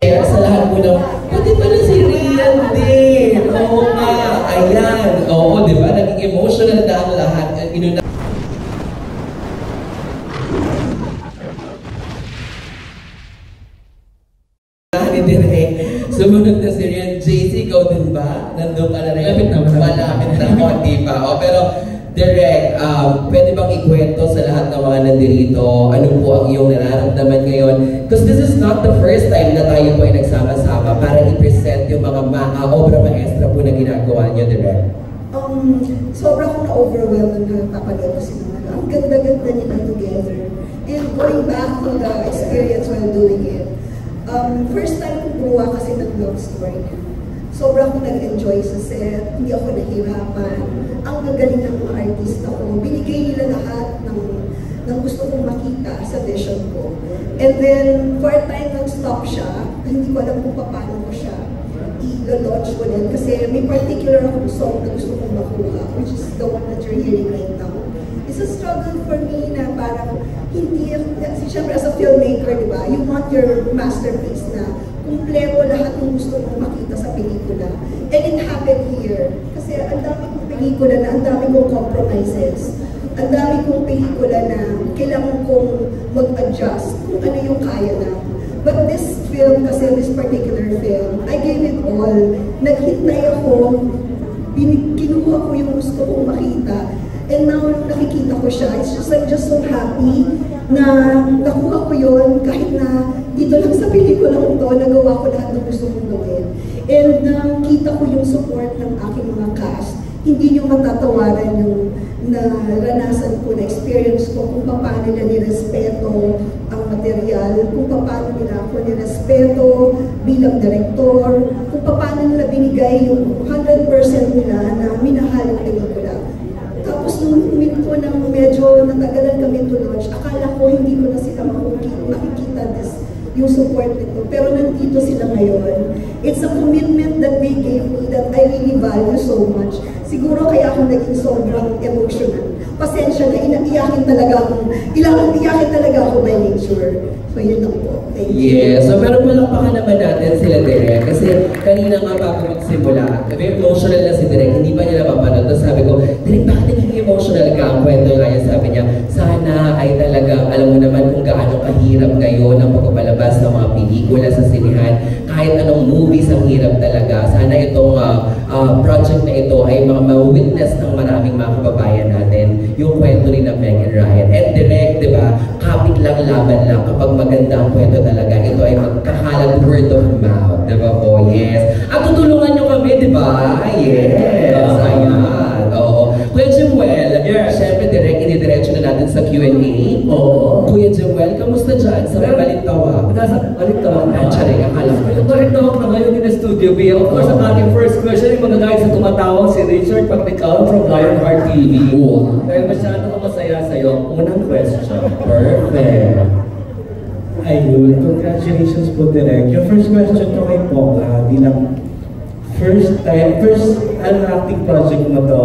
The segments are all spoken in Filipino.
Kaya sa lahat mo na, pati pala si Rian din. Oo nga, ayan. Oo, di ba? Naging emotional na ang lahat. Sumunod na si Rian. JC, ikaw din ba? Nandun ka na rin? Malapit na konti pa. O, pero, Direk, pwede bang ikwento sa lahat ng mga nandirito ano po ang iyong nararamdaman ngayon? Because this is not the first time na tayo po ay nagsama-sama para i-present yung mga obra maestra po na ginagawa niyo, Direk. Sobra akong na-overwhelmed na papagano sila. Ang ganda-ganda nila together. And going back to the experience while doing it, first time kong gumawa kasi ng love story niya. Sobra akong nag-enjoy sa set, hindi ako nahirapan. Ang gagaling ng mga artista ko, binigay nila lahat ng gusto kong makita sa vision ko. And then, for a time nag-stop siya, hindi ko alam kung paano ko siya i-launch ulit. Kasi may particular akong song na gusto kong makuha, which is the one that you're hearing right now. It's a struggle for me na parang hindi, siyempre as a filmmaker, di ba, you want your masterpiece na kumpleto lahat ng gusto mong makita sa pelikula. And it happened here. Kasi ang dami kong pelikula na, ang dami kong compromises. Ang dami kong pelikula na kailangan kong mag-adjust kung ano yung kaya na. But this film, kasi this particular film, I gave it all. Naghintay ako, kinuha ko yung gusto kong makita. And now, nakikita ko siya. It's just, I'm just so happy na nakuha ko yun kahit na dito lang sa pelikulang ito, nagawa ko lahat ng gusto kong gawin. And kita ko yung support ng aking mga cast. Hindi nyo matatawaran yung naranasan ko, na experience ko, kung paano nila nirespeto ang material, kung paano nila ako nirespeto bilang direktor, kung paano nila binigay yung 100% nila na minahal ang pelikula. Tapos nung minto ng medyo natagalan kami to launch, akala ko hindi ko na sila makikita yung support nito. Pero nandito sila ngayon. It's a commitment that they gave me that I really value so much. Siguro kaya ako naging sobrang emotional. Pasensya na, iyakin talaga ako by nature. So yun lang po. Thank you. Yeah, so pero palakpakan naman natin sila, Direk. Kasi kanina nga bago magsimula, very emotional na si Direk, hindi pa niya napapanood. Tapos sabi ko, Direk, bakit naging emotional ka? Ang kwento nga niya, sabi niya, sana ay talaga, alam mo naman kung gaano kahirap ngayon ang pagpapalabas ng mga pelikula sa sinihan. Kahit anong movies ang hirap talaga. Sana itong project na ito ay ma-witness ng maraming mga kababayan natin. Yung kwento rin ng Meg and Ryan. And Direk, di ba, kapit lang, laban lang. Kapag maganda ang kwento talaga, ito ay magkakalat word of mouth. Di ba po? Yes. At tutulungan nyo kami, di ba? Yes. Ayan. Oo. Kuya Jemwell, syempre direct, inidiretso na natin sa Q&A. Oo. Kuya Jemwell, kamusta dyan? Sa may Balintawa? Nasa Balintawa. Charing, akala ko. Ito na ngayon in the studio B. Of course, ang ating first question ay magagayad sa tumatawag si Richard Pagnical from Lionheart TV. Dahil masyado ka masaya sa'yo. Unang question. Perfect. Ayun, congratulations po, Direk. Yung first question ko kay Poca, bilang first acting project mo to,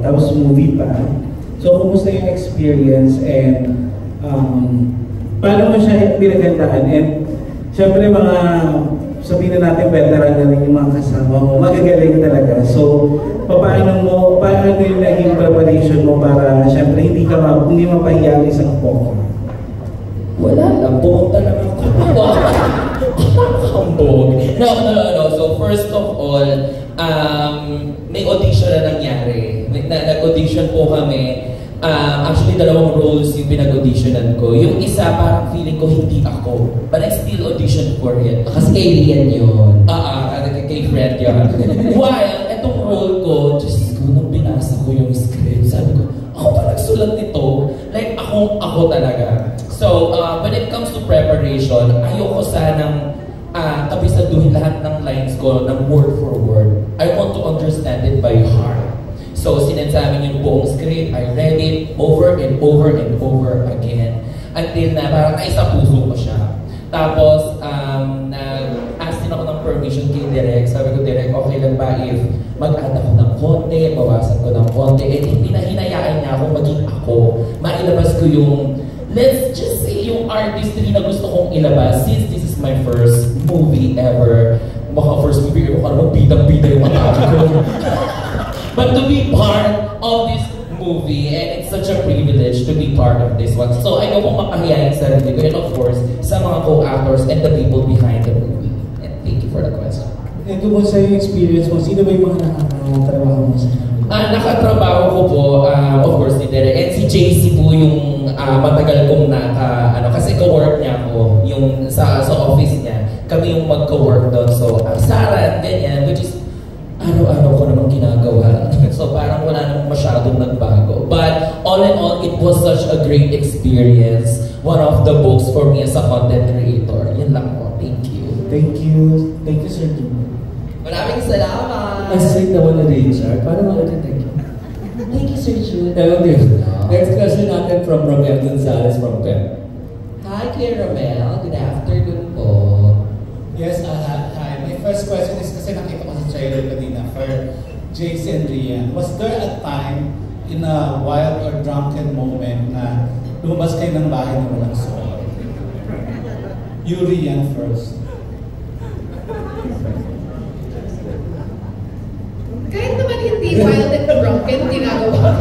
tapos movie pa. So, kumusta yung experience and paano mo siya pinagandaan? And syempre mga, sabihin na natin, veteran na rin yung mga kasama mo, magagaling talaga. So, paano yung naging preparation mo para syempre hindi mapahiya isang Poca? Wala lang, pumunta lang ako. Nakakambog. No. So first of all, may audition na nangyari. Nag-audition po kami. Actually, dalawang roles yung pinag-auditionan ko. Yung isa, parang feeling ko hindi ako. But I still audition for it. Kasi kay Rian yun. Kay Fred yun. While, etong role ko, just nung binasa ko yung script, sabi ko, ako pa nagsulat nito. Like, ako talaga. So, when it comes to preparation, ayoko sanang tabisaduhin lahat ng lines ko ng word for word. I want to understand it by heart. So, sinasabi yung buong script, I read it over and over and over again. Until na parang ay sa puso ko siya. Tapos, nag-ask din ako ng permission kay Direk. Sabi ko, Direk, okay lang ba if mag-add ako ng konti, bawasan ko ng konti. And hindi na hinayaan niya ako maging ako. Mailabas ko yung, let's just say, yung artistry na gusto kong ilabas since this is my first movie ever. Baka first movie ko, parang bidang-bida yung mata ko. But to be part of this movie, and it's such a privilege to be part of this one. So I know kung makahiya yung sarili ko, and of course, sa mga co-actors and the people behind the movie. And thank you for the question. And kung sa yung experience mo, sino ba yung mga nakakatrabaho mo sa nakatrabaho ko po, of course, si Derek. And si JC po yung matagal kong kasi co-work niya ako, yung sa office niya. Kami yung mag-co-work doon. So, Sarah, ganyan, which is araw-araw ko namang ginagawa. So parang wala namang masyadong nagbago. But all in all, it was such a great experience. One of the books for me as a content creator. Yun lang po. Thank you. Thank you. Thank you, Sir Jim. Maraming salamat! Ang sweet naman na Richard. Paano mga thank you? Thank you, Sir Jude. Hello, dear. Next question natin from Romel Gonzalez from PEP. Hi, Kuya Romel. Good afternoon po. Yes, hi. My first question is kasi nakita ko sa trailer kanina for Jace and Rian. Was there a time in a wild or drunken moment na lumabas kayo ng bahay na walang suot? You, Rian, first. Kahit naman hindi wild and drunken, ginagawa ko.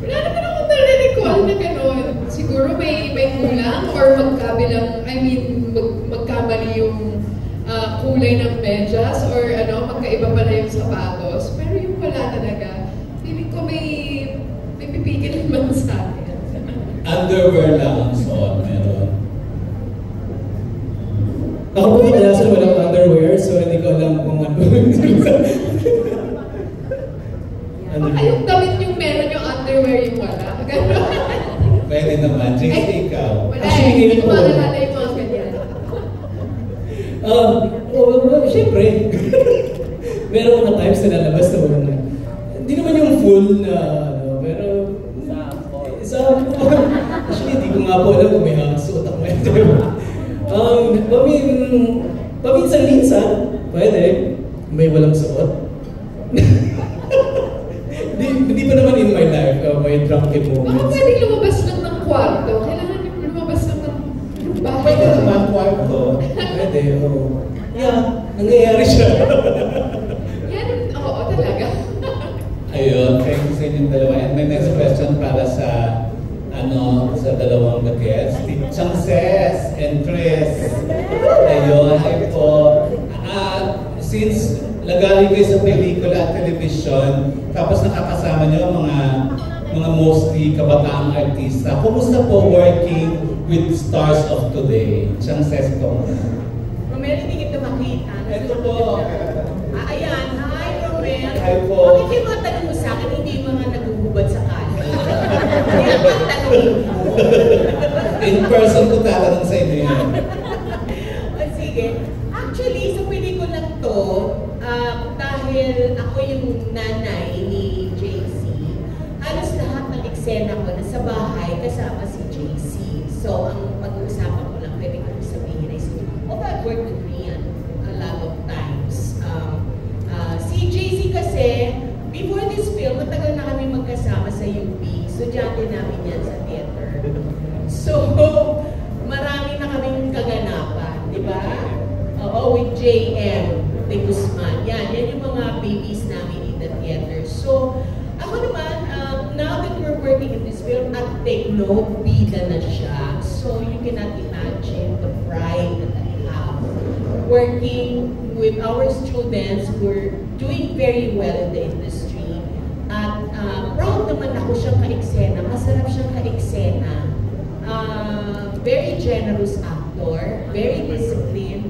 Wala naman akong nare-recall na gano'n. Siguro may kulang or magkamali yung kulay ng medyas or magkaiba pala yung sapatos. Pero yung wala talaga, feeling ko may pipigil naman sa akin. Underwear lang ang suot, meron. Ako po kadalasan walang underwear, so hindi ko alam kung ano. Baka yung damit yung meron, yung underwear yung wala. Pwede naman. Jace, ikaw. Wala Actually, hindi ganito ko po. maalala yung mga ganyan. Siyempre. Meron mga times na lalabas na walang hindi naman yung full na pero actually hindi ko nga po alam kung may suot ako ngayon. Paminsan-minsan, pwede, may walang suot. Hindi pa naman in my life, may drunken Baka moments. pwedeng lumabas lang ng kwarto. Kailangan yung lumabas lang ng bahay. Pwede naman kwarto. Pwede, oo. Yeah, nangyayari siya. Yan, oo talaga. Ayun, thank you sa inyong dalawa. And my next question para sa sa dalawang guests, Chances and Chris. Ayun, hi po. Since nagaling kayo sa pelikula at television, tapos nakakasama niyo mga mostly kabataang artista, kumusta po working with stars of today? Chances ko. Romel, hindi kita makita. Ito po. Ayan, hi Romel. Hi po. Bakit yung mga tanong mo sa akin, hindi yung mga nagugubad sa kanin? Kaya ang tanongin mo. In person ko tatanong sa inyo yan. O sige. Actually, sa pelikulang to, dahil ako yung nanay ni JC, halos lahat ng eksena ko nasa bahay kasama si JC. So, ang pag-uusapan ko lang, pwede ko sabihin ay I've worked with Rian a lot of times. Si JC kasi, before this film, matagal na kami magkasama sa UP. Estudyante namin yan sa theater. So, marami na kaming kaganapan, di ba? Oo, with JM de Guzman. Yan yung mga babies namin in the theater. So, ako naman, now that we're working in this film, at Tekno, bida na siya. So, you cannot imagine the pride that I have working with our students who are doing very well in the industry. At proud naman ako siyang ka-eksena. Masarap siyang ka-eksena. Very generous actor. Very disciplined.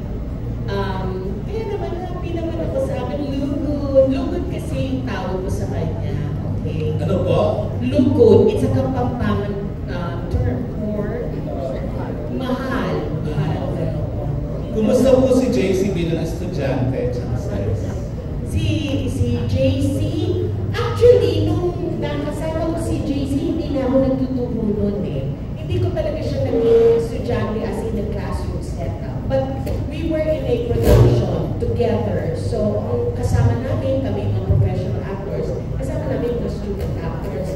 Kaya naman, happy naman ako sa akin. Lugod. Lugod kasi yung tawag ko sa kanya. Okay? Ano po? Lugod. It's a Kapampangan term for mahal. Parang gano'n. Kumusta po si JC bilang estudyante? Si JC, actually, nung nakasama ko si JC, hindi na ako nagtuturo nun eh. Hindi ko talaga siya naging estudyante as in the classroom setup. But we were in a production together. So, ang kasama namin, kami mga professional actors, kasama namin mga student actors.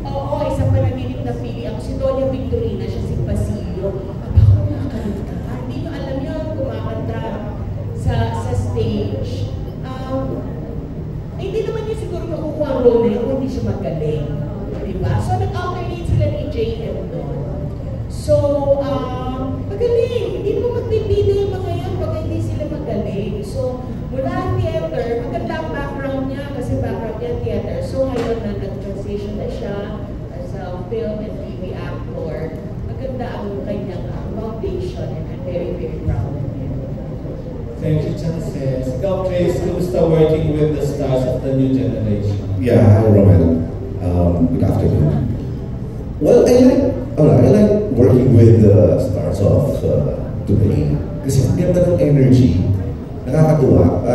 Oo, isang panaginip na film. So, magaling. Hindi mo magbibida yung mga yan pag hindi sila magaling. So, mula theater, maganda ang background niya kasi background niya theater. So, ngayon na nag-transition na siya as a film and TV actor. Maganda ang kanyang foundation and I'm very, very proud of him. Thank you, Chances. Ikaw, Chris, kumusta working with the stars of the new generation? Yeah, hi, Romel. Good afternoon. Well, I like working with the stars of today. Kasi ang ganda ng energy, nakakatuwa.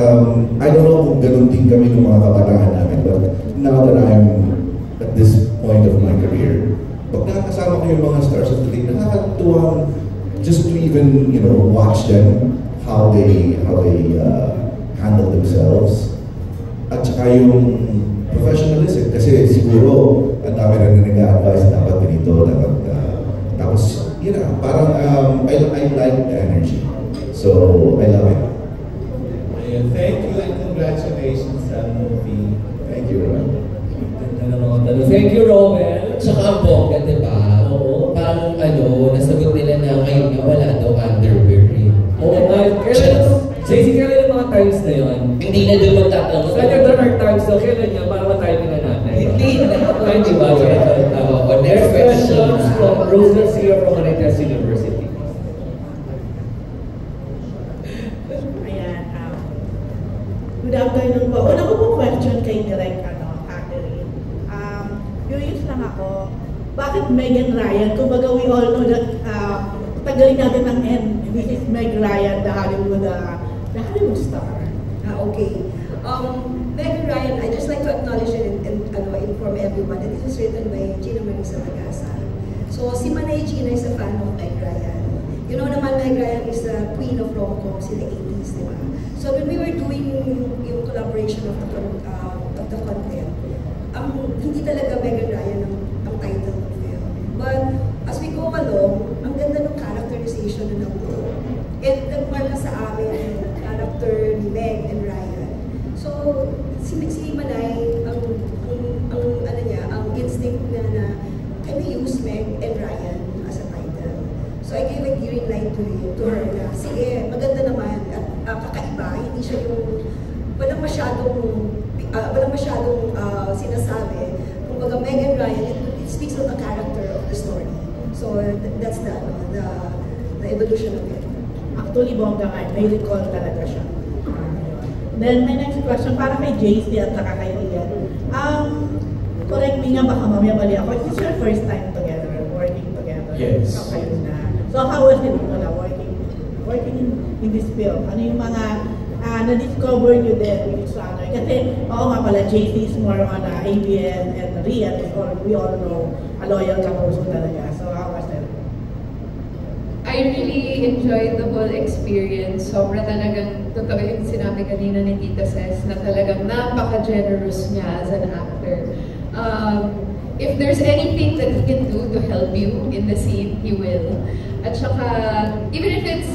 I don't know kung ganun din kami ng mga kabataan namin, but now that I'm at this point of my career, pag nakakasama ko yung mga stars of today, nakakatuwa just to even, watch them, how they handle themselves. At saka yung professionalism, kasi siguro ang dami na nag-a-advise dapat ganito, dapat tapos, parang I like the energy. So, I love it. Thank you and congratulations sa movie. Thank you, Romel. Thank you, Romel. Tsaka ang bongga, diba? Oo. Parang nasagot nila na ngayon nga wala daw underwear eh. Oo, JC, kailan yung mga times na yun? Hindi na doon magtatanong. Saan yung dark times daw? Kailan niya? Para ma-timing na natin. Hindi na. Hindi ba? Next Questions from Rose Garcia from Marites University. Ayan. Good afternoon po. Una ko pong question kay Direk Catherine. Curious lang ako, bakit Megan Ryan? Kumbaga we all know that tagalin natin ang N. This is Meg Ryan, the Hollywood star. Okay. Megan Ryan, I just like to acknowledge and inform everyone that this was written by Gina Marisa Magasa. So, si Manay Gina is a fan of Meg Ryan. You know naman, Meg Ryan is the queen of rom-coms in the 80s, di ba? So, when we were doing yung collaboration of the content, hindi talaga Megan Ryan ang title ng film. But, as we go along, ang ganda ng characterization na nabuo. And nagmarka sa amin yung character ni Meg and Ryan. So, si Manay, ang instinct na can we use Meg and Ryan as a title? So, I gave a green light to her na, sige, maganda naman at kakaiba, hindi siya yung walang masyadong sinasabi. Kumbaga, Meg and Ryan, it speaks of the character of the story. So, that's the evolution of it. Actually, bongga nga, may recall talaga siya. Then, my next question, para kay JC at saka kay Ian. Correct me nga, baka mamaya mali ako. Is this your first time together, working together? Yes. Okay na. So, how was it muna working in this film? Ano yung mga na-discover nyo din with each other? Kasi, oo nga pala, JC is more on ABN and Rian is we all know a loyal kapuso talaga. So, how was it? I really enjoyed the whole experience. Sobra talagang, totoo yung sinabi kanina ni Tita Ses, na talagang napaka-generous niya as an actor. If there's anything that he can do to help you in the scene, he will. At saka, even if it's,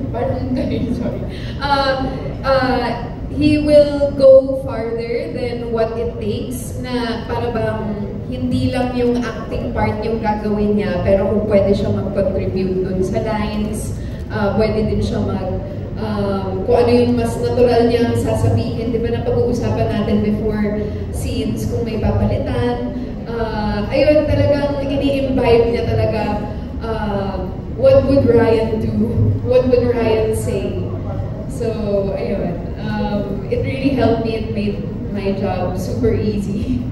pardon me, sorry. He will go farther than what it takes na para bang hindi lang yung acting part yung gagawin niya, pero kung pwede siya mag-contribute dun sa lines, pwede din siya kung ano yung mas natural niyang sasabihin. Di ba napag-uusapan natin before scenes kung may papalitan. Ayun, talagang ini-imbibe niya talaga what would Ryan do? What would Ryan say? So, ayun. It really helped me. It made my job super easy.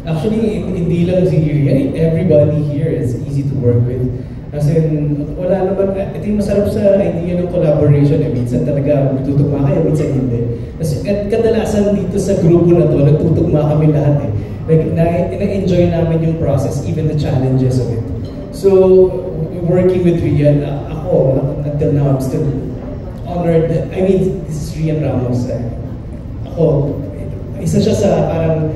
Actually, hindi lang si Rian. Everybody here is easy to work with. Kasi wala naman, ito yung masarap sa idea ng collaboration. Minsan talaga tutugma kayo, minsan hindi. Kasi kadalasan dito sa grupo na to, nagtutugma kami lahat eh. Like, na-enjoy namin yung process, even the challenges of it. So, working with Rian, ako, until now, I'm still honored. I mean, this is Rian Ramos. Ako, isa siya sa parang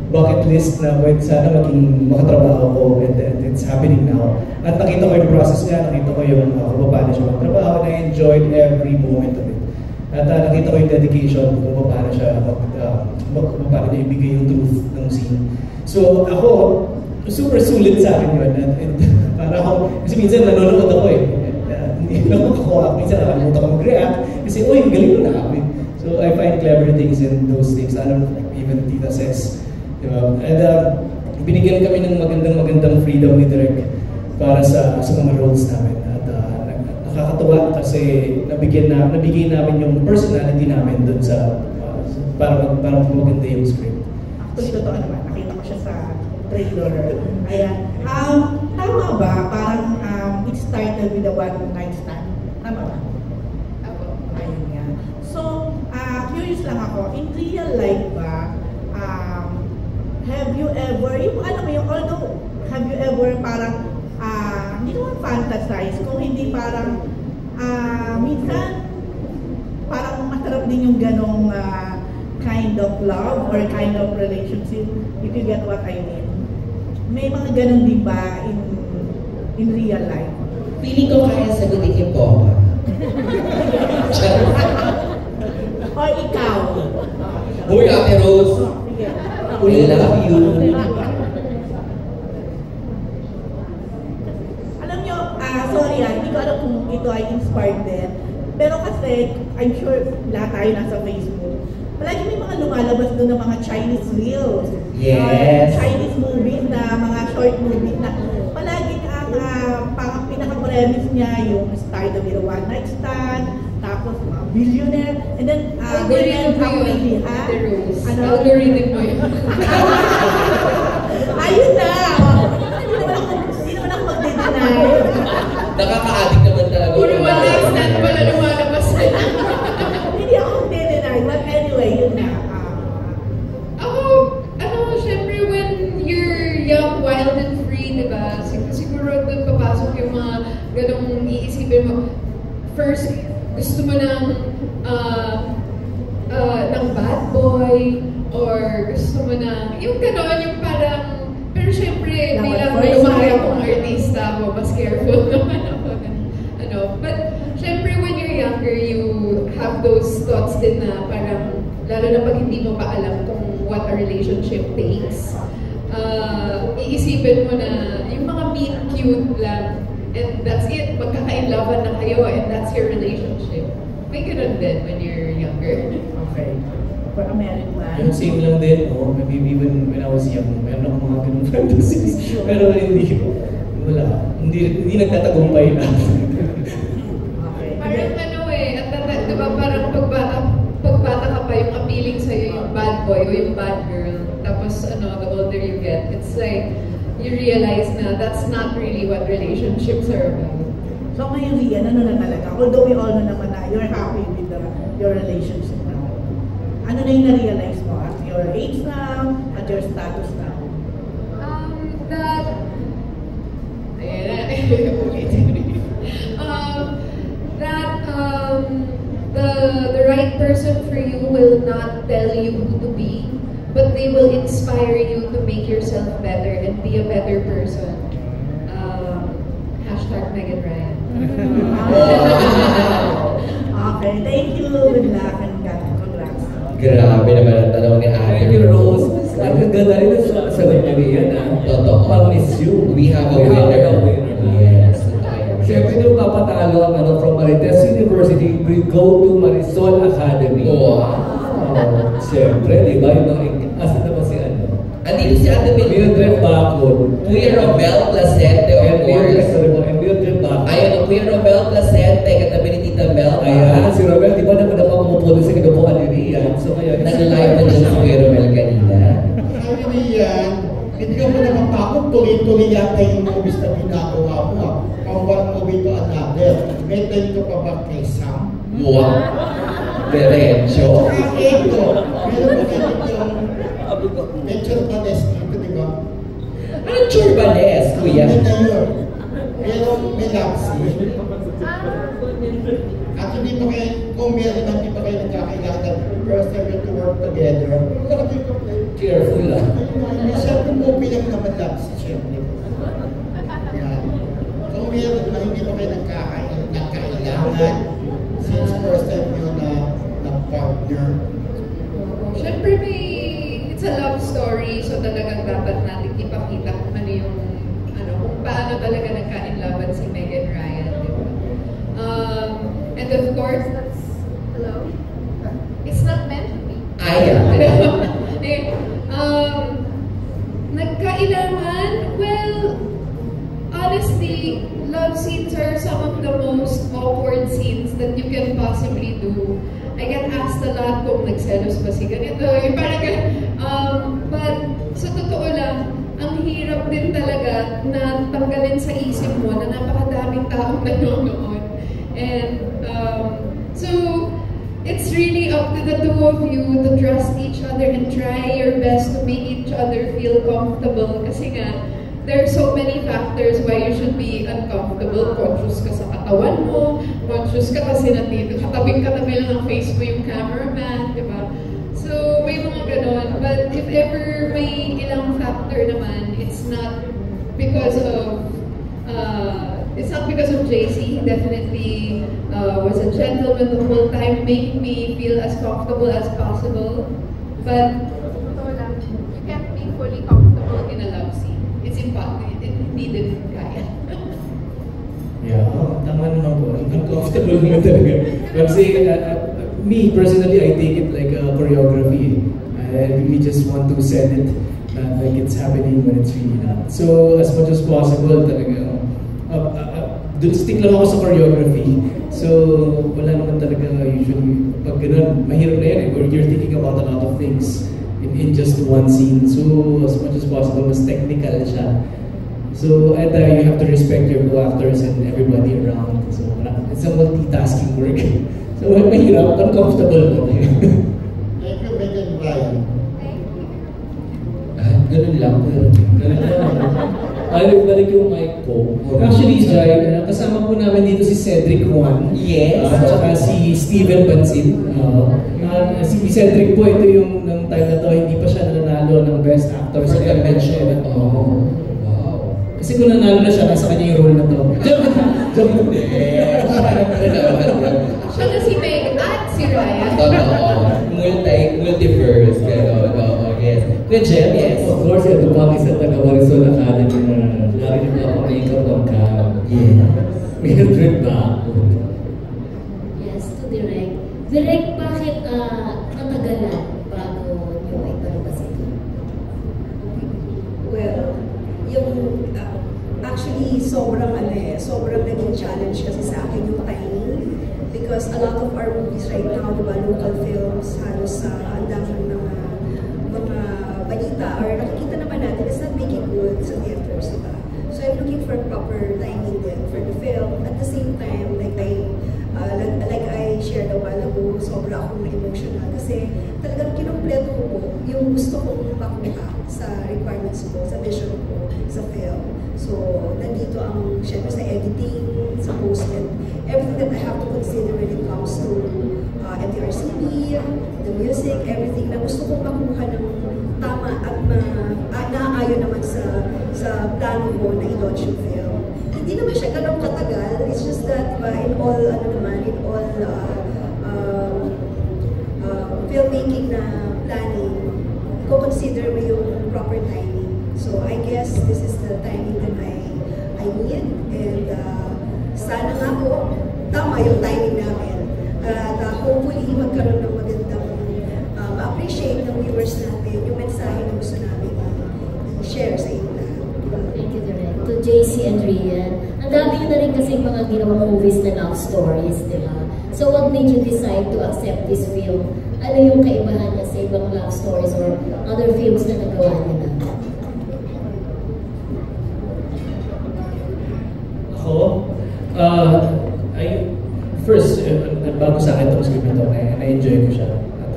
bucket list na pwede sana maging makatrabaho ko, and it's happening now. At nakita ko yung process niya, nakita ko yung kung paano siya magtrabaho, and I enjoyed every moment of it. At nakita ko yung dedication kung paano niya ibigay yung truth ng scene. So ako, super sulit sa akin yun. And para ako, kasi minsan nanonood ako eh. Hindi lang ako, minsan nakalimutan ako mag-react. Kasi, uy, galing mo na ako. So I find clever things in those things. I don't know, even Tita says. Diba? And binigyan kami ng magandang freedom ni Direk para sa mga roles namin. At nakakatuwa kasi nabigay namin yung personality namin dun sa para maganda yung script. Actually, totoo naman. Nakita ko siya sa trailer. Ayan. Tama ba? Parang it started with a one-night stand. Tama ba? Ayun nga. So, curious lang ako. In real life ba, have you ever, although, have you ever parang, hindi naman fantasize, kung hindi parang, minsan, parang masarap din yung ganong kind of love or kind of relationship, if you get what I mean. May mga ganon din ba in real life? Feeling ko kaya sagutin niyo po. Or ikaw? Uy, Ate Rose! I love you! Alam nyo, sorry hindi ko alam kung ito ay inspired din. Pero kasi, I'm sure lahat tayo nasa Facebook. Palagi may mga lumalabas doon ng mga Chinese reels. Yes! Chinese movies na, mga short movies na palagi parang pinaka-premise niya yung start of a one-night stand, tapos mga billionaire, and then ganyan ang really, ha? Algorithm mo yun. Ayun na! Hindi naman ako mag-deny. Nakaka-addict naman talaga. Puro one-night stand pala lumalabas sa'yo. Hindi ako mag-deny, but anyway, yun na. Syempre when you're young, wild and free, diba? Siguro doon papasok yung mga ganong iisipin mo. First, gusto mo ng bad boy, or gusto mo ng, yung gano'n, yung parang, pero syempre, bilang lumaki akong artista, mas careful naman ako. But syempre, when you're younger, you have those thoughts din na parang, lalo na pag hindi mo pa alam kung what a relationship takes. Iisipin mo na yung mga meet cute lang, and that's it, magkaka-inlovean na kayo, and that's your relationship. May ganun din when you're younger. Okay. For a married man. Yung same lang din, maybe when I was young, meron akong mga ganung fantasies. Pero hindi nagtatagumpay na. Okay. Parang diba parang pagbata ka pa, yung appealing sa'yo yung bad boy o yung bad girl. Tapos the older you get, it's like, you realize na that's not really what relationships are about. So ngayon, Rian, ano na talaga? Although we all know naman na you're happy with your relationship now. Ano na yung na-realize mo at your age now, at your status now? The right person for you will not tell you who to be, but they will inspire you to make yourself better and be a better person. #Megan Ryan. Okay, thank you. Good luck and congrats. Grabe naman ang tanong ni Ate Thank you, Rose. Ang ganda rin ang sagot niya riyan, Totoo. Pang-miss you. We have a winner. Yes. Siyempre nung papatalo ang from Marites University, we go to Marisol Academy. Siyempre, di ba? Asa naman si Andito si Ate Mildred Bacon. Kuya Romel Placente, of course. Mildred Bacon. Ayun, Kuya Romel Placente, katabi ni Tita Mel. Ayan, si Romel, di ba naman pumupo sa kinupuan ni Rian? So kaya, nag-live na dyan si Kuya Romel kanina. Sabi ni Rian, hindi ka mo naman takot, tuloy-tuloy yata yung movies na ginagawa mo. From one movie to another. May time ka pa ba kay Sam? Wow. Derecho. Ito, meron ba yung Medyo Bales dito, di ba? Anong Churbanes, Kuya? Pero may lapsi. At hindi pa kayo, kung meron na hindi pa kayo nagkakailangan, first time to work together. Careful lang. Siyempre movie lang naman lapsi, siyempre. Yan. Kung meron na hindi pa kayo nagkakailangan, since first time nyo na partner. Siyempre it's a love story, so talagang dapat natin ipakita kung ano yung nga talaga nagka-inlaban si Meg and Ryan, di ba? And of course, that's, hello? It's not meant to be. Nagkailangan, well, honestly, love scenes are some of the most awkward scenes that you can possibly do. I get asked a lot kung nagselos ba si ganito, yung parang but sa totoo lang, ang hirap din talaga na tanggalin sa isip mo na napakadaming taong nanonood. And so, it's really up to the two of you to trust each other and try your best to make each other feel comfortable. Kasi nga, there are so many factors why you should be uncomfortable. Conscious ka sa katawan mo, conscious ka kasi nandito, katabing-katabi lang ang face mo yung cameraman, di ba? So, may mga ganon. But if ever may ilang factor naman, it's not because of JC. He definitely was a gentleman the whole time, making me feel as comfortable as possible. But you can't be fully comfortable in a love scene. It's impossible. Hindi din kaya. Yeah, tama naman po. Uncomfortable naman talaga. Kasi me personally, I take it like a choreography. I really just want to set it like it's happening when it's really not. So as much as possible talaga, stick lang ako sa choreography. So wala naman talaga usually, pag ganun, mahirap na yan eh, where you're thinking about a lot of things in just one scene. So as much as possible, mas technical siya. So and you have to respect your co-actors and everybody around. So it's a multitasking work. So mahirap, uncomfortable. Thank you, Meg and Ryan. Ganun lang. Balik yung mic ko. Actually, Jai, kasama po namin dito si Cedric Juan. Yes. At saka si Steven Bansin. Si Cedric po, ito yung ng time na to, hindi pa siya nanalo ng Best Actor sa convention. Kasi kung nanalo na siya, nasa kanya yung role na to. Siya na si Meg at si Ryan. Multiverse. Yes. Good job, yes. Of course, ito pa isa taga-Marisol Academy na lari niyo ako makeup on cam. Yeah. May trip ba ako? Yes, to Direk. Direk, bakit natagalan bago nyo italabas ito? Well, yung actually sobrang naging challenge kasi sa akin yung timing. Because a lot of our movies right now, diba, local films, halos ang dami ng mga balita or nakikita naman natin, it's not making good sa theaters, diba? So I'm looking for proper timing din for the film. At the same time, like I shared a while ago, sobra akong na-emotional kasi talagang kinumpleto ko po yung gusto kong makuha sa requirements ko, sa vision ko, sa film. So, nandito ang, syempre sa editing, sa post, and everything that I have to consider when it comes to MTRCB, the music, everything na gusto kong makuha ng tama at naaayon naman sa plano ko na i-launch yung film. Hindi naman siya ganun katagal, it's just that in all filmmaking na planning, consider mo yung proper timing. So I guess this is the timing that I need, and sana nga po tama yung timing namin. At hopefully magkaroon ng magandang ma-appreciate ng viewers natin yung mensahe na gusto namin i-share sa inyo lahat. Thank you, Direk. To JC and Rian, ang dami na rin kasi mga ginawang movies na love stories, di ba? So what made you decide to accept this film? Ano yung kaibahan niya sa ibang love stories or other films na nagawa niya na? Ako? First, bago sa akin itong script nito, na-enjoy ko siya.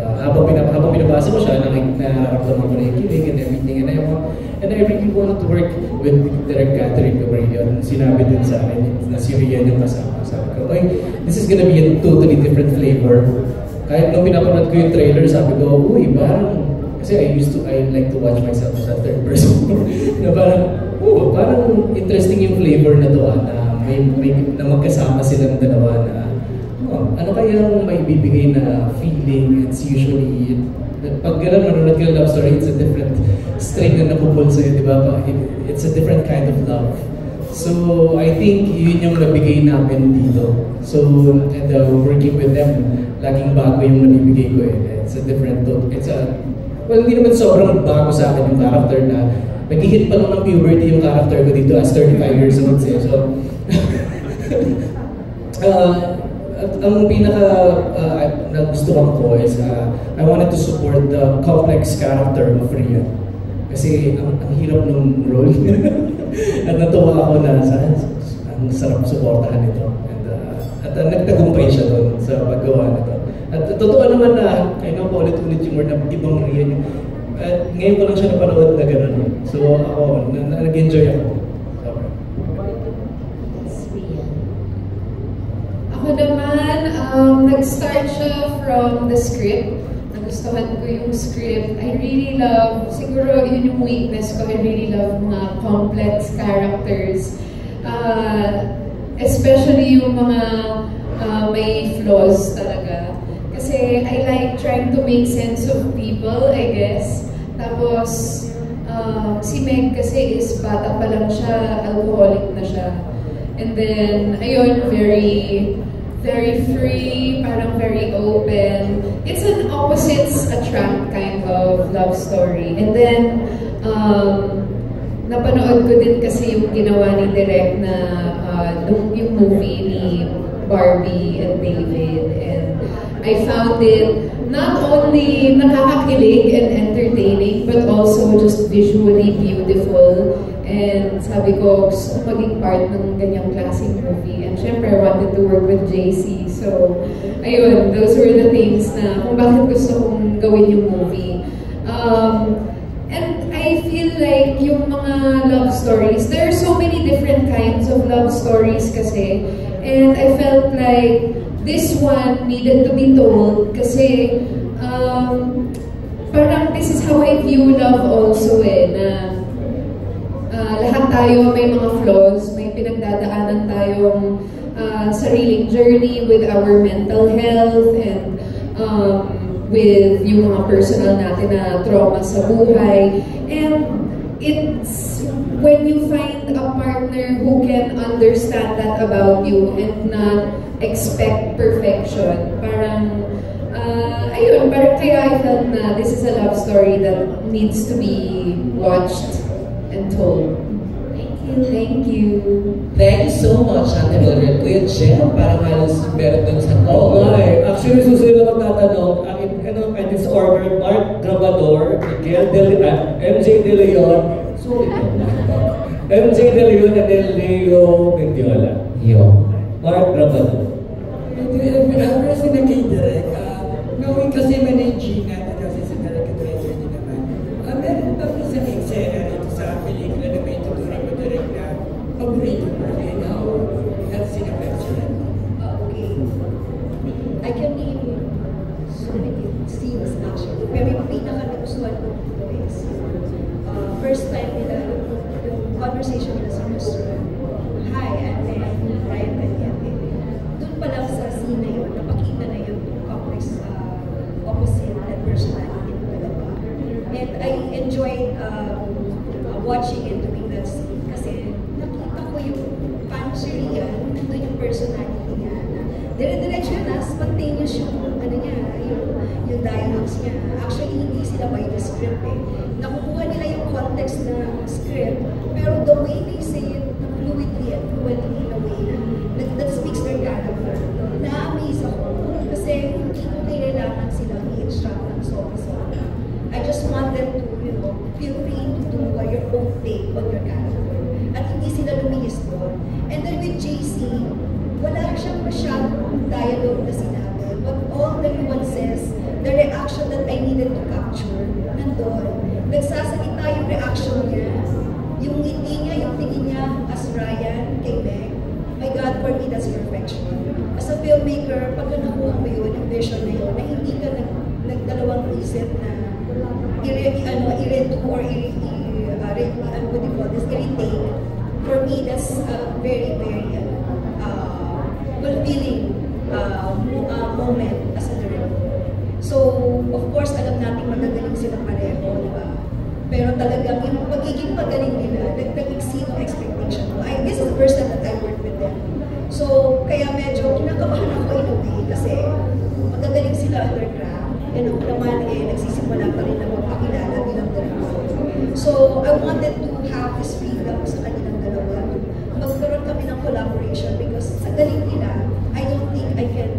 At habang binabasa ko siya, nararamdaman ko na yung kilig and everything. And I really wanted to work with Direk Catherine Cabrillo. Sinabi din sa akin na si Rian yung kasama. Sabi ko, this is gonna be a totally different flavor. Kahit nung pinapanood ko yung trailer, sabi ko, uy, parang, kasi I like to watch myself as a third person. Na parang interesting yung flavor na to, na magkasama silang dalawa na, ano kayang may bibigay na feeling. It's usually, pag gano'n manonood ka ng love story, it's a different string na napupul sa'yo, di ba? It's a different kind of love. So, I think yun yung nabigay namin dito. So, and working with them, laging bago yung nabibigay ko eh. It's a different tone. Well, hindi naman sobrang bago sa akin yung character na nag-hit pa lang ng puberty yung character ko dito as 35 years old. So, ang pinaka nagustuhan ko is I wanted to support the complex character of Rhea. Kasi ang hirap ng role. At natuwa ako na ang sarap suportahan ito. At nagtagumpay siya doon sa paggawa nito. At totoo naman na, I know paulit-ulit yung word na ibang Rhea. At ngayon ko lang siya napanood na gano'n. So ako, nag-enjoy ako. Ako naman, nag-start siya from the script. Nagustuhan ko yung script. I really love, siguro yun yung weakness ko, I really love mga complex characters. Especially yung mga may flaws talaga. Kasi I like trying to make sense of people, I guess. Tapos, si Meg kasi is bata pa lang siya, alcoholic na siya. And then, ayun, very free, parang very open. It's an opposites attract kind of love story. And then, napanood ko din kasi yung ginawa ni Direk na yung movie ni Barbie and David. And I found it not only nakakakilig and entertaining, but also just visually beautiful. And sabi ko, gusto ko maging part ng ganyang klaseng movie. And syempre, I wanted to work with JC. So, ayun, those were the things na kung bakit gusto kong gawin yung movie. And I feel like yung mga love stories, there are so many different kinds of love stories kasi. And I felt like this one needed to be told kasi parang this is how I view love also na lahat tayo may mga flaws, may pinagdadaanan tayong sariling journey with our mental health and with yung mga personal natin na trauma sa buhay. And it's when you find a partner who can understand that about you and not expect perfection, parang ayun, parang kaya I felt na this is a love story that needs to be watched and told. Thank you. Thank you so much, Ate Mildred. Kuya Jem, parang halos meron dun sa Oo nga eh. Actually, susunod na magtatanong, ang penance order, Mark Grabador, MJ De Leon, MJ De Leon and then Leo Mendiola. Mark Grabador. Pero si nag-direct, knowing kasi managing natin kasi sa director niya naman, meron pa rin sa eksena rito sa pelikula na may tuturing mo direct na paborito mo rin. How that's in effect sila? Okay. I can name so many scenes actually. Pero yung pinaka-nagustuhan ko is first time nila, yung conversation nila sa restaurant. Hi, I'm Ryan Caliente. Doon pa lang sa scene na yun, napakita na yung complex opposite and personality ng dalawa. And I enjoyed watching and doing that scene kasi nakita ko yung paano si Rian, nandun yung personality niya. Dire-diretso na, spontaneous yung ano niya, yung dialogues niya. Actually, hindi sila by the script eh. Nakukuha nila yung context na script, pero the way they say it, fluidly and fluently in a way na that speaks their character. Na-amaze ako kasi hindi ko kailangan silang i-instruct ng sobra-sobra. I just want them to, feel free to do your own take on your character. At hindi sila lumihis doon. And then with JC, wala siyang masyadong dialogue na sinabi. But all the nuances, the reaction that I needed to capture, nandun. Nagsasalita yung reaction niya. Yung ngiti niya, yung tingin niya as Ryan kay Meg. My God, for me, that's perfection. As a filmmaker, pag nakuha mo yun, yung vision na yun, na hindi ka nagdalawang isip na i-redo or what do you call this, i-retake. For me, that's a very, very fulfilling moment as a director. So, of course, alam natin magagaling sila pareho, di ba? Pero talagang yung pagiging pagaling nila, nag-exceed ang expectation ko. This is wanted to have this freedom sa kanilang dalawa. Magkaroon kami ng collaboration because sa galing nila, I don't think I can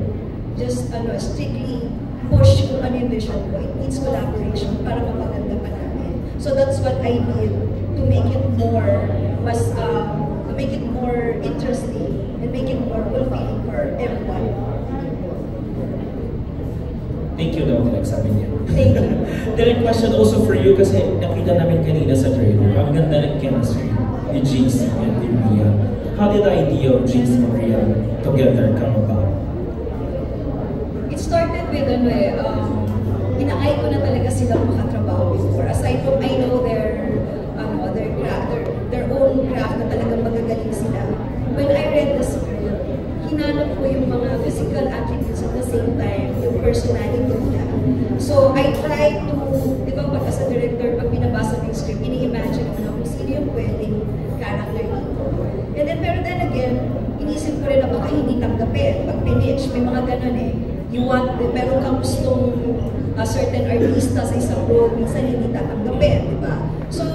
just strictly push kung ano yung vision ko. It needs collaboration para mapaganda pa namin. So that's what I did to make it more to make it more interesting and make it more fulfilling for everyone. Thank you daw, sabi niya. Thank you. Direct question also for you kasi nakita namin kanina sa trailer. Ang ganda ng chemistry ni JC and ni Rian. How did the idea of JC and Rian together come about? It started with inaay ko na talaga silang makatrabaho before. Aside from I know their own craft na talagang magagaling sila. When I read the script, hinanap ko yung mga physical attributes at the same time, yung personality nila. So I tried to, di ba pag as a director, pag binabasa mo yung script, ini-imagine ko na kung sino yung pwedeng character dito. And then, pero then again, inisip ko rin na baka hindi tanggapin. Pag pinitch, may mga ganun eh. You want, meron kang gustong certain artista sa isang role, minsan hindi tatanggapin, di ba? So,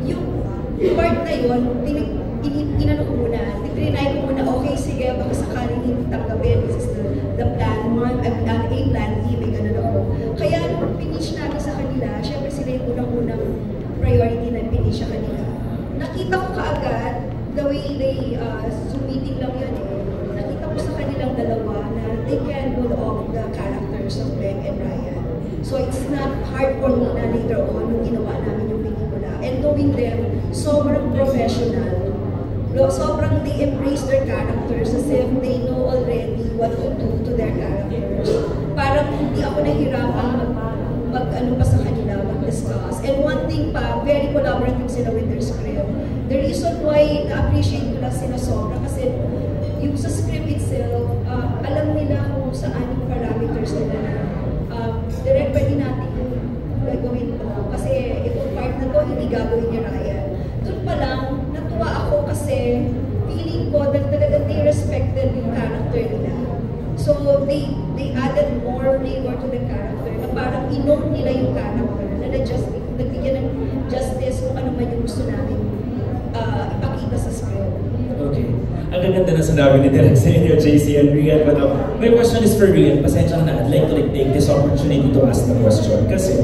yung part na yun, inano ko muna, tinry ko muna, okay, sige, baka sakaling hindi tanggapin, this is the plan 1, plan A, plan B, may ganun ako. Kaya, nung pinitch namin sa kanila, syempre sila yung unang-unang priority na pinitch sa kanila. Nakita ko kaagad, the way they, Zoom meeting lang yun eh, nakita ko sa kanilang dalawa na they can pull off the characters of Meg and Ryan. So it's not hard for me na later on nung ginawa namin yung pelikula. And knowing them, sobrang professional. Sobrang they embrace their characters as if they know already what to do to their characters. Parang hindi ako nahirapan mag-ano pa sa kanila, mag-discuss. And one thing pa, very collaborative sila with their script. The reason why na-appreciate ko lang sila sobra kasi yung sa script itself, alam nila kung saan yung parameters nila na direct pwede natin gagawin ito. Kasi itong part na to, hindi gagawin ni Ryan. Doon pa lang, natuwa ako kasi feeling ko that talaga they respected yung character nila. So they added more flavor to the character na parang in-own nila yung character na nagbigyan ng justice kung ano man yung gusto namin ipakita sa script. Okay. Ang gaganda na sinabi ni Derek sa inyo, JC and Rian. But my question is for Rian. Pasensya na, I'd like to take this opportunity to ask the question. Kasi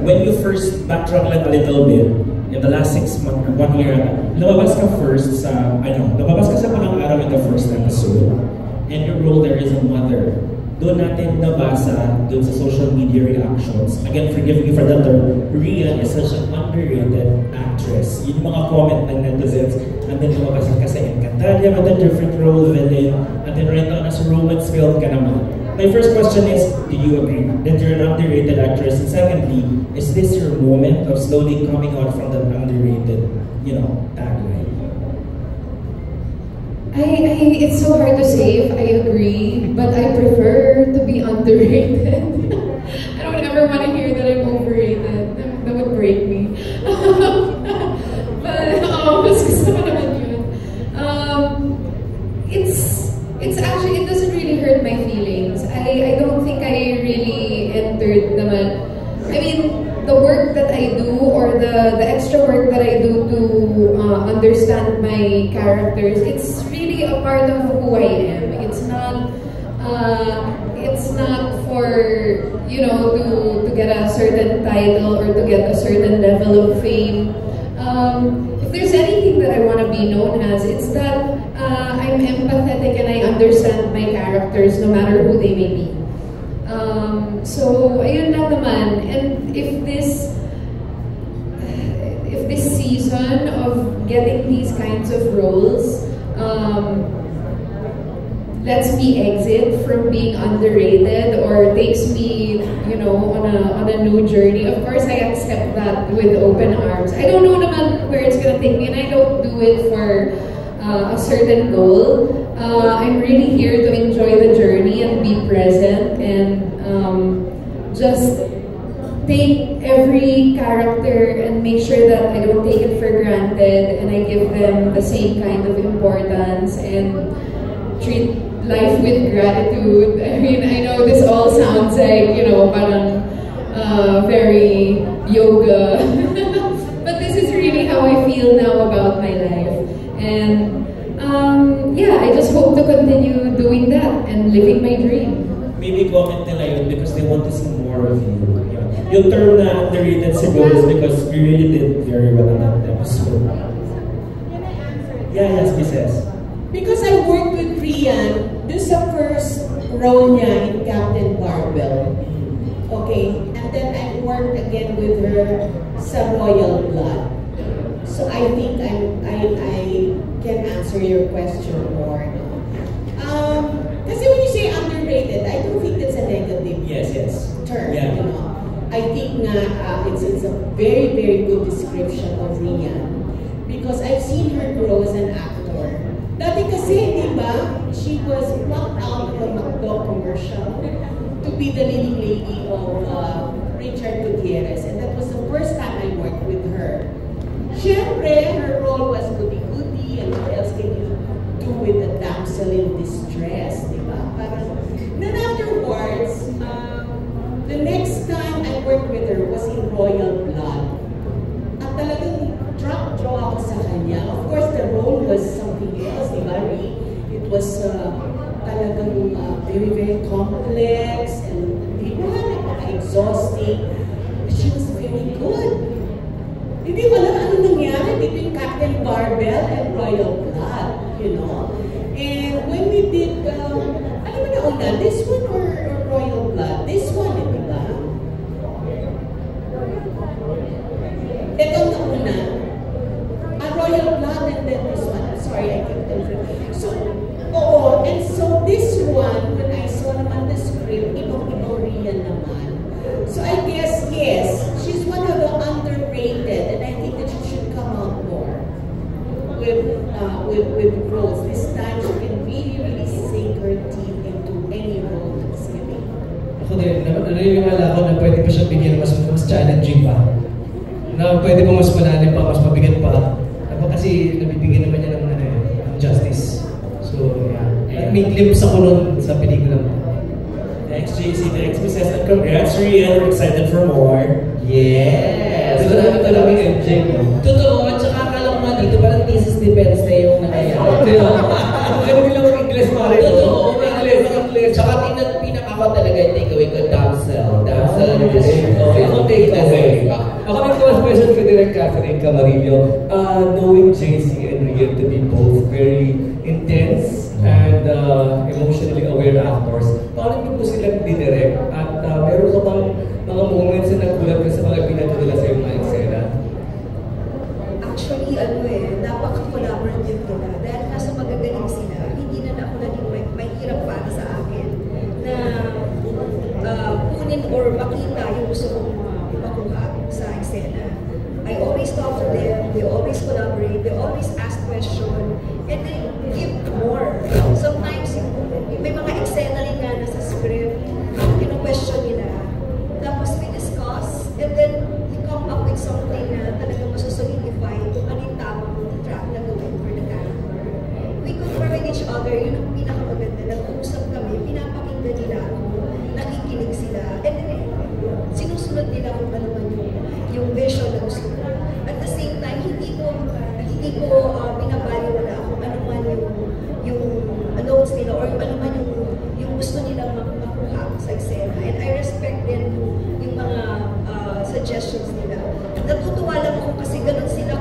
when you first backtrack like a little bit, in the last 6 months, 1 year, lumabas ka first sa, lumabas ka sa Palang Araw in the first episode. And your role there is a mother. Doon natin nabasa, doon sa social media reactions. Again, forgive me for that term, Rian is such an underrated actress. Yung mga comment ng netizens, and then lumabas ka sa Encantadia with a different role, villain, and then right now, nasa romance film ka naman. My first question is, do you agree that you're an underrated actress? And secondly, is this your moment of slowly coming out from that underrated, tagline? It's so hard to say if I agree, but I prefer to be underrated. I don't ever want to hear that I'm overrated. That would break me. But mas gusto ko naman yun. It's actually, it doesn't really hurt my feelings. I don't think I really entered naman. I mean, the work that I do or the extra work that I do to understand my characters, it's really a part of who I am. It's not for, to get a certain title or to get a certain level of fame. If there's anything that I want to be known as, it's that I'm empathetic and I understand my characters no matter who they may be. So, ayun lang naman. And if this season of getting these kinds of roles lets me exit from being underrated or takes me, on a new journey, of course I accept that with open arms. I don't know naman where it's gonna take me, and I don't do it for a certain goal. I'm really here to enjoy the journey and be present and just take every character and make sure that I don't take it for granted and I give them the same kind of importance and treat life with gratitude. I mean, I know this all sounds like, parang very yoga, but this is really how feel now about my life. And yeah, I just hope to continue doing that and living my dream. Maybe comment nila yun because they want to see more of you. Yeah. Yung term na underrated siguro is because we really did very well in that episode. Can I answer? Yeah, yes, Mrs. Because I worked with Rian, this is the first role niya in Captain Barbell. Okay, and then I worked again with her sa Royal Blood. So I think I can answer your question more. Kasi when you say underrated, I don't think that's a negative term. Yeah. You know, I think it's a very, very good description of Rian because I've seen her grow as an actor. Dati kasi, di ba, she was plucked out of a McDo commercial to be the leading lady of Richard Gutierrez, and that was the first time I worked with her. Siyempre, her role was goody-goody, and what else can you do with a damsel in distress, di ba? Then afterwards, the next time I worked with her was in Royal Blood. At talagang draw ako sa kanya. Of course, the role was something else, di ba? It was talagang very, very complex and di ba, exhausting. She was very good. Hindi ko alam ano nangyari between Captain Barbell and Royal Blood, you know. And when we did, ano ba na una, this one or Royal Blood? This one, di ba? Ito na una. Royal Blood and then this one. I'm sorry, I kept them. So, oo, and so this one, when I saw naman the script, ibang-ibang Rian naman. So I guess, yes, she's one of the underrated, and I think that she should come out more with roles. This time, she can really, really sink her teeth into any role that's given. Ako din, naniniwala ako na pwede pa siyang bigyan mas challenging pa. Na pwede pa mas malalim pa, mas mabigat pa. Kasi nabibigyan naman niya ng justice. So, yeah. At may glimpse ako nun sa pelikula mo. Thanks, JC. Thanks, Mrs. And congrats, Rian. We're excited for more. Yes! Marami talaga yung MJ, no? Totoo, at saka akala ko nga dito, parang thesis defense na yung nangyayari. Ganun lang mag-English, pare. Totoo, English. Tsaka pinaka talaga yung takeaway ko, damsel. Damsel in distress. Okay, ako takeaway. Ako may first question ko direct Catherine Camarillo. Knowing JC and Rian to be both very intense and emotionally aware actors, paano niyo po silang dinirect? At meron ka bang mga moments na nagulat ka sa mga pinatulala sa iyong mga eksena? Actually, napaka-collaborative nila. Dahil nasa magagaling sila, hindi na ako naging mahirap para sa akin na kunin or makita yung gusto kong makuha sa eksena. I always talk to them, they always collaborate, they always ask questions, and they give more. Sometimes, may mga eksena rin nga nasa script, question nila. Tapos we discuss, and then we come up with something na talagang masusolidify kung ano yung tamang track na gawin for the character. We confirm with each other, yun ang pinakamaganda. Nag-uusap kami, pinapakinggan nila ako, nakikinig sila, and then sinusunod nila kung ano man yung vision na gusto ko. At the same time, hindi ko binabaliwala kung ano man yung notes nila or ano man yung gusto nilang makuha sa eksena. And I respect din yung mga suggestions nila. Natutuwa lang ako kasi ganun sila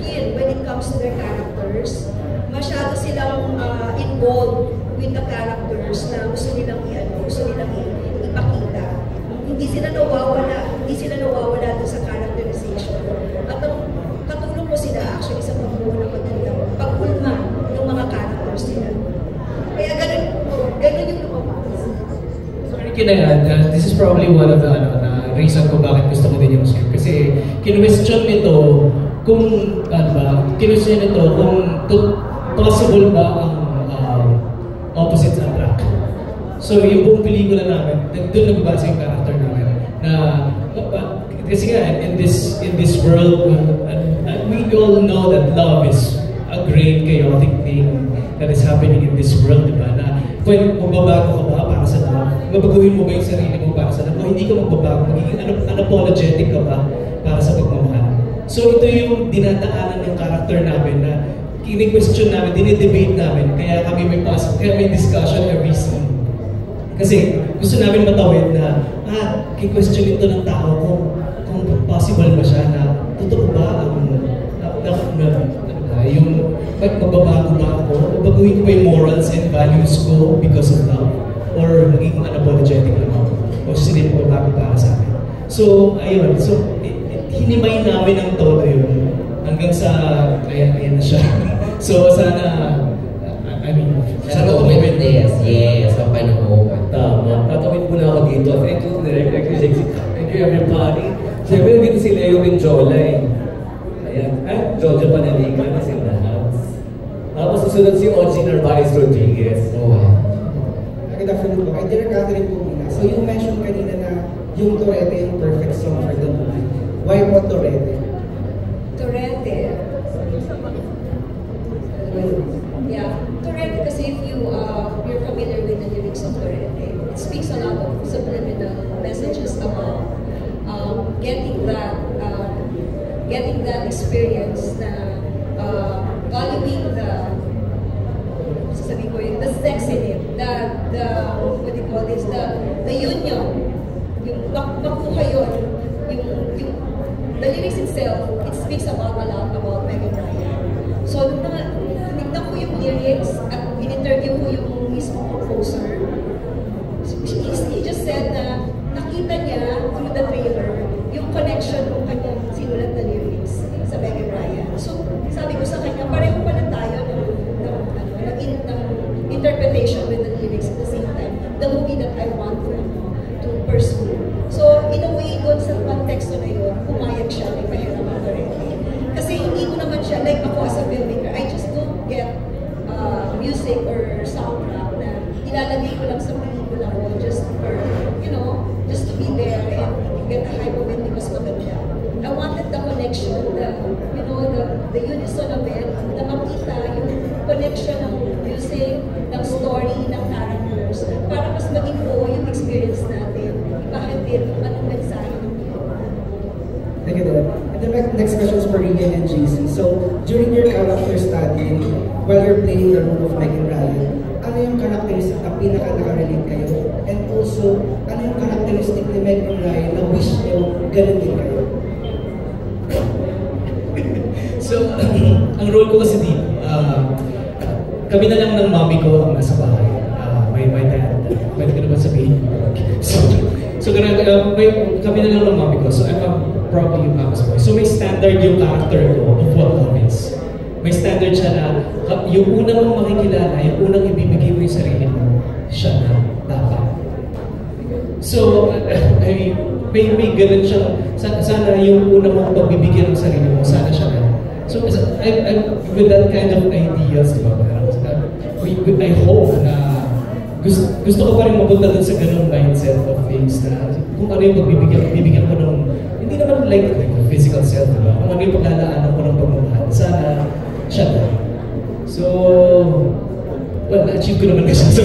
keen when it comes to their characters. Masyado silang involved with the characters na gusto nilang ipakita. Hindi sila nawawala doon sa characterization. At katulong ko sila actually sa pagbuo ng magandang pagkulma ng mga characters nila. Kaya ganun yung lumabas. Sorry, can I add? This is probably one of the reason ko bakit gusto ko din yung script. Kasi kinwestiyon nito kung possible ba ang opposites attract. So yung buong pelikula namin, doon nagbabasa yung character namin na kasi nga in this world we all know that love is a great chaotic thing that is happening in this world, diba? Na kung magbabago ka ba para sa love, babaguhin mo ba yung sarili mo para sa lahat, o hindi ka magbabago, magiging unapologetic ka ba para sa pagmamahal. So ito yung dinadaanan ng character namin na kini-question namin, dinidebate namin, kaya kami may pasok, kaya may discussion every scene. Kasi gusto namin matawid na, ki-question ito ng tao kung possible ba siya na totoo ba yung magbabago ba ako, babaguhin ko yung morals and values ko because of love, or magiging unapologetic lang ako, o sila magbabago para sa akin. So, ayun, so hinimay namin ang todo yun hanggang sa, ayan na siya. So, sana, sana tumawid yes, ang panahon. Tama, tatawid muna ako dito. Thank you, Direk, thank you everybody. Siyempre, dito si Leo Minjola Ayan, Jojo Panaligan na si Nahas. Tapos susunod si Oji Narvaez Rodriguez. Good afternoon po. Ay, Direk Catherine po muna. So, you mentioned kanina na yung Torete yung perfect song for the movie. Why po Torete? Torete. Yeah, Torete kasi if you're familiar with the lyrics of Torete, it speaks a lot of subliminal messages about getting that experience na valuing the sex in it, what do you call this, the union, yung makuha yun, the lyrics itself, it speaks about a lot about Megan Ryan. So, tinignan ko yung lyrics at in-interview ko yung mismo composer. He just said na nakita niya through the trailer yung connection ng kanyang sinulat na lyrics sa Megan Ryan. So, sabi ko sa kanya, pareho pala tayo ng interpretation with the lyrics at the same time. The movie that I want to pursue. So, in a way, doon sa konteksto na yun, pumayag siya na pahiram ang Torete. Kasi hindi ko naman siya, like ako as a filmmaker, I just don't get music or soundtrack na ilalagay ko lang sa pelikula ko just for, just to be there and get a hype of it because maganda. I wanted the connection, the unison of it, na makita yung connection ng music, ng story, ng characters, para mas maging buo yung experience natin, ipahatid anong mensahe ng Thank you, Direk. And the next question is for Rian and JC. So, during your character study, while you're playing the role of Megan Ryan, ano yung characteristic na pinaka-nakarelate kayo? And also, ano yung characteristic ni Megan Ryan na wish nyo ganun din kayo? So, ang role ko kasi dito, kami na lang ng mommy ko ang nasa bahay. My dad, pwede ko naman sabihin. So kami na lang ng mommy ko. So I'm probably yung mama's boy. So may standard yung character ko of what love is. May standard siya na yung unang mong makikilala, yung unang ibibigay mo yung sarili mo, siya na dapat. So, may ganun siyang, sana yung unang mong pagbibigyan ng sarili mo, sana siya na. So, I'm with that kind of ideas, di ba? I hope na gusto ko pa rin mapunta dun sa ganung mindset of things na kung ano yung pagbibigyan ko ng, hindi naman like physical self, di ba? Kung ano yung paglalaanan ko ng pagmamahal, sana siya na. So, well, na-achieve ko naman kasi. So,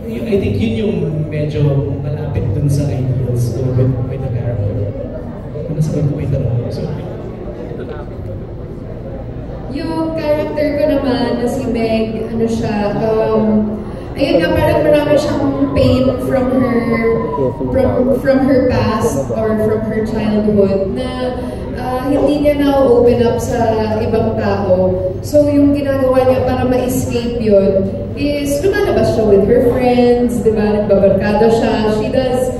I think yun yung medyo malapit dun sa ideals ko with the character. Kung nasagot ko may tanong. So, yung character ko naman na si Meg, ano siya, ayun nga, parang marami siyang pain from her past or from her childhood na hindi niya na-open up sa ibang tao. So yung ginagawa niya para ma-escape yun is lumalabas siya with her friends, di ba? Nagbabarkada siya. She does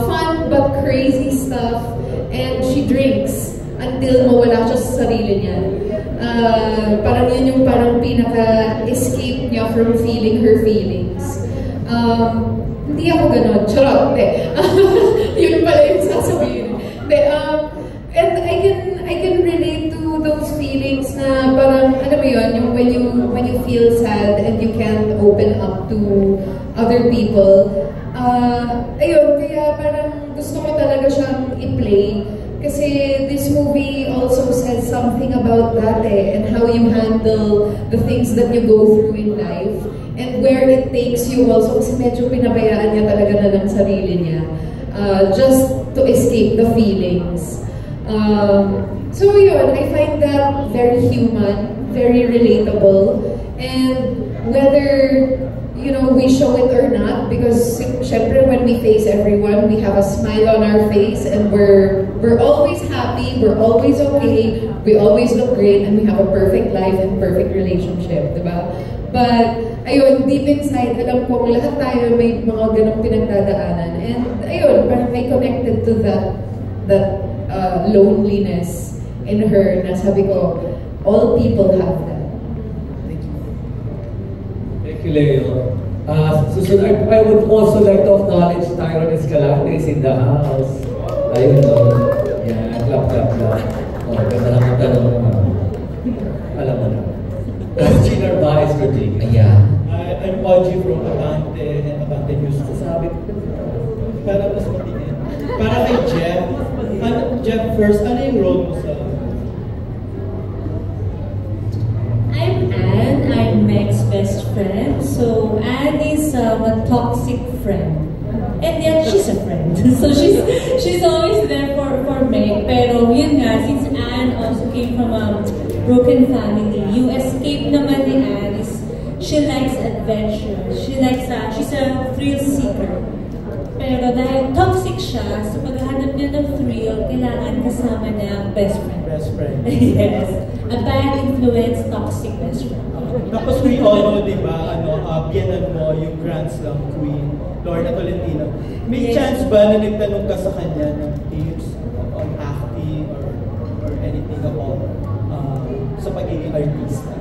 fun but crazy stuff and she drinks until mawala siya sa sarili niya. Parang yun yung parang pinaka-escape niya from feeling her feelings. Hindi ako ganon. Charot. Yun pala yung sasabihin. And I can relate to those feelings na parang, ano mo yun, yung when you feel sad and you can't open up to other people. Ayun, kaya parang gusto ko talaga siyang i-play. Kasi this movie also says something about that and how you handle the things that you go through in life. and where it takes you also, kasi medyo pinabayaan niya talaga na ng sarili niya, just to escape the feelings. So yun, I find that very human, very relatable, and whether we show it or not, because syempre when we face everyone, we have a smile on our face, and we're always happy, we're always okay, we always look great, and we have a perfect life and perfect relationship, diba? But ayun, deep inside, alam ko lahat tayo may mga ganong pinagdadaanan, and ayun, parang may connected to that loneliness in her, na sabi ko, all people have that. Thank you, Leo. Susan, I would also like to acknowledge Tyron Escalante is in the house. Ayun, no? Yan, clap. Oh, ganda lang ang tanong mo. Alam mo na. Gina Baez Rodriguez. Ayan. I'm Audrey from Abante and Abante News. Sabi ko, para mas matingin. Para kay Jeff. Jeff, first, ano yung role mo sa... I'm Anne. I'm Meg's best friend. So Anne is a toxic friend, and yet she's a friend. So she's always there for Meg. Pero yun nga, since Anne also came from a broken family, yung escape naman ni Anne is she likes adventure. She's a thrill seeker. Pero dahil toxic siya, so paghahanap niya ng thrill, kailangan kasama niya ang best friend. Best friend. Yes. A bad influence, toxic best friend. Tapos we all know, di ba, biyanan mo, yung Grand Slam Queen, Lorna Tolentino. May chance ba na nagtanong ka sa kanya ng tips on acting or anything about sa pagiging artista?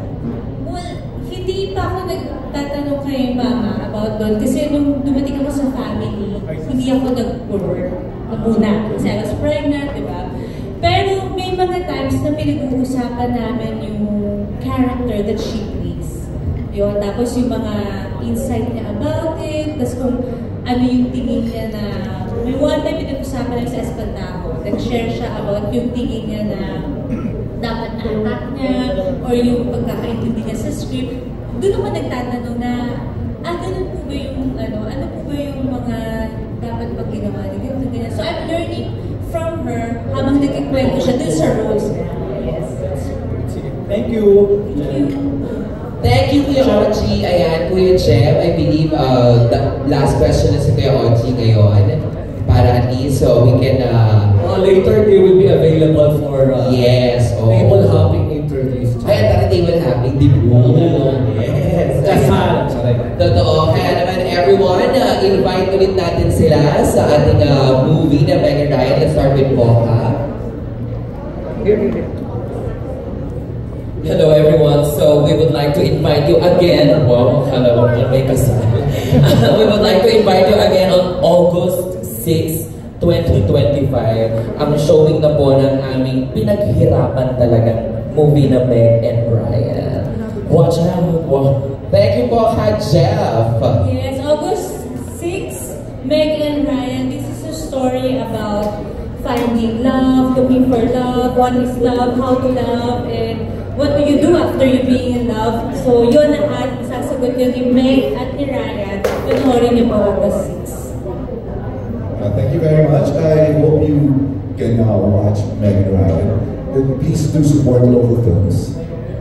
Well, hindi pa ako nagtatanong kay Mama about doon. Kasi nung dumating ako sa family, hindi ako nag-work muna. Kasi I was pregnant, di ba? Pero may mga times na pinag-uusapan namin yung character that she plays. Yun, tapos yung mga insight niya about it, tapos kung ano yung tingin niya na... May one time pinag-usapan namin sa Espantajo, nag-share siya about yung tingin niya na dapat na-attack niya, or yung pagkakaintindi niya sa script. Doon ako nagtatanong na, ganun po ba yung, ano po ba yung mga dapat pag ginawa niya, ganyan. So I'm learning from her habang nagkikwento siya dun sa roles niya. Yes. Thank you. Thank you, Kuya Oji. Ayan, Kuya Jem, I believe the last question is Kuya Oji ngayon. Para at least so we can... later they will be available for yes, table hopping interviews. Ay, table hopping, di ba? Yes. Totoo. Kaya naman everyone, invite ulit natin sila sa ating movie na Meg and Ryan. Let's start with Poca. Hello everyone, so we would like to invite you again. Wow, hello, make us. We would like to invite you again on August 6, 2025. Ang showing na po ng aming pinaghirapan talagang movie na Meg and Ryan. Watch out! Wow. Thank you po, Jeff. Yes, August 6, Meg and Ryan. This is a story about finding love, looking for love, what is love, how to love, and what do you do after you being in love? So yun lahat, sasagot yun ni Meg at ni Ryan. Panoorin niyo po August 6. Thank you very much. I hope you can watch Meg and Ryan. Please do support local films.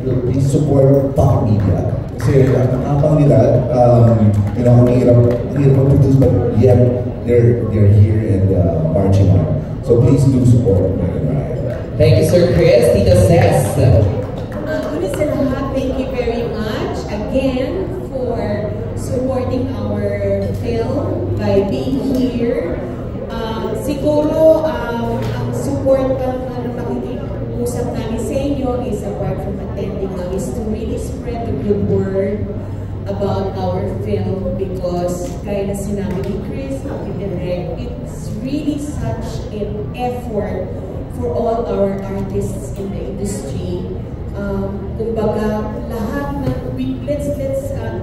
Please support Pocket Media. Kasi nakapang nila, ang hirap mag-produce, but yet they're here and marching on. So please do support Meg and Ryan. Thank you, Sir Chris. Tita Cess. Una sa lahat, thank you very much again for supporting our film by being here. Siguro, ang support na makikiusap namin sa inyo is apart from attending now is to really spread the good word about our film because kaya na sinabi ni Chris, ni Direk, it's really such an effort for all our artists in the industry. Kumbaga, lahat na, let's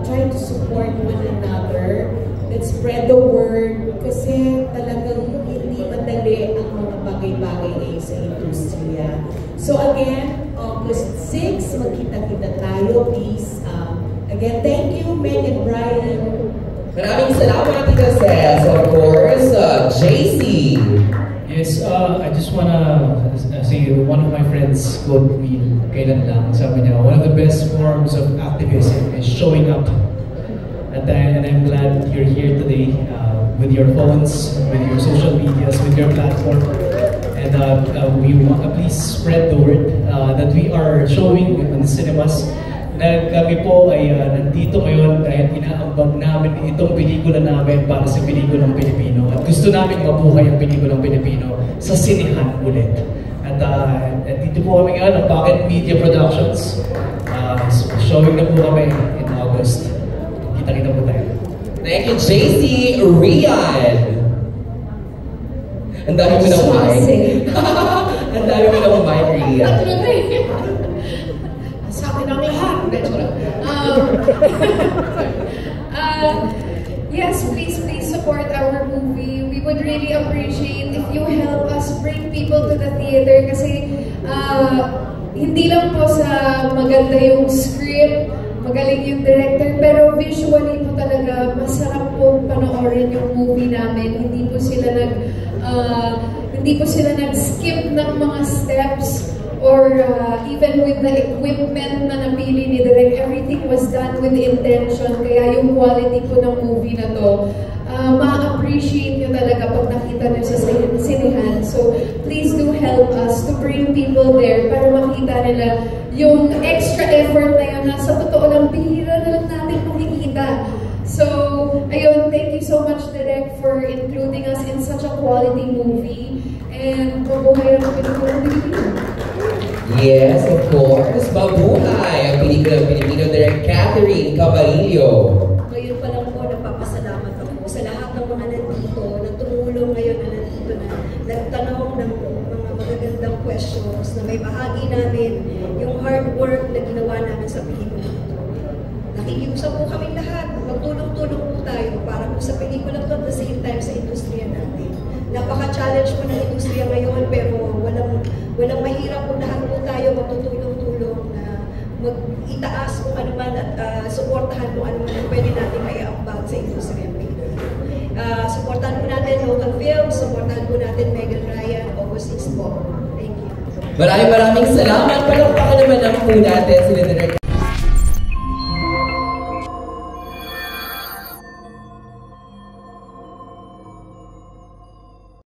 try to support one another. Let's spread the word kasi talagang hindi madali ang mga bagay-bagay ngayon sa industriya. So again, August 6, magkita-kita tayo. Please Again, thank you, Meg and Brian. Maraming salamat, Tita Ses. Of course, JC. Yes, I just wanna say one of my friends quote me kailan lang. Sabi niya, one of the best forms of activism is showing up. And I'm glad you're here today with your phones, with your social medias, with your platform. And we want to please spread the word that we are showing in the cinemas. Kami po ay nandito ngayon dahil inaambag namin itong pelikula namin para sa pelikulang Pilipino. At gusto namin mabuhay ang pelikulang Pilipino sa sinehan ulit. At dito po kami ngayon, ang Pocket Media Productions. Showing na po kami in August. Kita-kita po tayo. Thank you, JC. Rian. Ang dami mo ng mic. Ang dami mo ng mic, Rian. Sa akin ang lahat. Yes, please support our movie. We would really appreciate if you help us bring people to the theater kasi hindi lang po sa maganda yung script, magaling yung director, pero visually po talaga masarap po panoorin yung movie namin. Hindi po sila nag-skip ng mga steps or even with the equipment na napili ni Direk. Everything was done with intention. Kaya yung quality po ng movie na to, ma-appreciate nyo talaga pag nakita nyo sa sinehan. So please do help us to bring people there para makita nila yung extra effort na yun na sa totoo lang, bihira na lang natin makikita. So, ayun, thank you so much, Direk, for including us in such a quality movie. And mabuhay ang pelikulang Pilipino. Yes, of course. Mabuhay ang pelikulang Pilipino, Direk Catherine Camarillo. Ngayon pa lang po, nagpapasalamat ako sa lahat ng mga nandito na tumulong ngayon na nandito na nagtanong ng mga magagandang questions na may bahagi namin yung hard work na ginawa namin sa pelikula ito. Nakikiusap po kami lahat, magtulong-tulong po tayo para po sa pelikula ito at the same time sa industriya natin. Napaka-challenge po ng industriya ngayon pero walang mahirap po, lahat po tayo magtutulong-tulong na mag-itaas kung ano man at suportahan kung ano man ang pwede natin maiambag sa industriya. Suportahan po natin local films, suportahan po natin Meg and Ryan, August 6 po. Thank you. Maraming salamat. Palakpakan naman ang po natin sila Direk